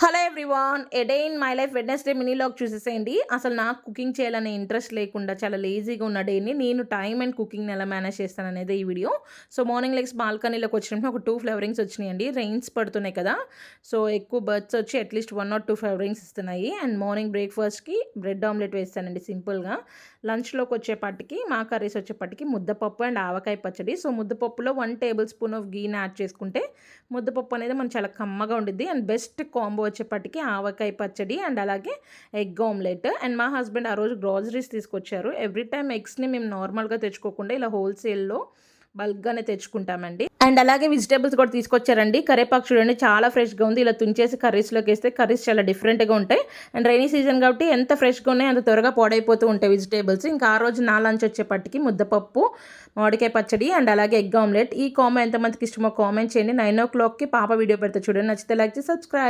Hello everyone, A day in my life Wednesday mini log చూసేసేయండి. అసలు నాకు cooking చేయాలనే ఇంట్రెస్ట్ లేకుండా చాలా లేజీగా ఉన్న డేని నేను టైమ్ అండ్ కుకింగ్ని ఎలా మేనేజ్ చేస్తాననేది ఈ వీడియో. సో మార్నింగ్ లెగ్స్ బాల్కనీలోకి వచ్చినప్పుడు ఒక 2 ఫ్లవరింగ్స్ వచ్చినాయండి. రెయిన్స్ పడుతున్నాయి కదా, సో ఎక్కువ బర్డ్స్ వచ్చి అట్లీస్ట్ 1 or 2 ఫ్లవరింగ్స్ ఇస్తున్నాయి. అండ్ మార్నింగ్ బ్రేక్ఫాస్ట్కి బ్రెడ్ ఆమ్లెట్ వేస్తానండి సింపుల్గా. లంచ్లోకి వచ్చేపటికి మా కర్రీస్ వచ్చేపటికి ముద్దపప్పు అండ్ ఆవకాయ పచ్చడి. సో ముద్దపప్పులో 1 టేబుల్ స్పూన్ ఆఫ్ గీని యాడ్ చేసుకుంటే ముద్దపప్పు అనేది మనకు చాలా కమ్మగా ఉండిద్ది. అండ్ బెస్ట్ కాంబో వచ్చేపటికి ఆవకాయ పచ్చడి అండ్ అలాగే ఎగ్ ఆమ్లెట్. అండ్ మా హస్బెండ్ ఆ రోజు గ్రాసరీస్ తీసుకొచ్చారు. ఎవ్రీ టైమ్ ఎగ్స్ని మేము నార్మల్గా తెచ్చుకోకుండా ఇలా హోల్సేల్లో బల్క్గానే తెచ్చుకుంటామండి. అండ్ అలాగే వెజిటేబుల్స్ కూడా తీసుకొచ్చారండి. కరేపాకు చూడండి చాలా ఫ్రెష్గా ఉంది. ఇలా తుంచేసి కర్రీస్లోకి వేస్తే కర్రీస్ చాలా డిఫరెంట్గా ఉంటాయి. అండ్ రైనీ సీజన్ కాబట్టి ఎంత ఫ్రెష్గా ఉన్నాయి అంత త్వరగా పాడైపోతూ ఉంటాయి వెజిటేబుల్స్. ఇంకా ఆ రోజు నా లంచ్ వచ్చేపటికి ముద్దపప్పు, మామిడికాయ పచ్చడి అండ్ అలాగే ఎగ్ ఆమ్లెట్. ఈ కామెంట్ ఎంతమందికి ఇష్టమో కామెంట్ చేయండి. 9 o'clockకి పాప వీడియో పెడతా చూడండి. నచ్చితే లైక్ చేసి సబ్స్క్రైబ్.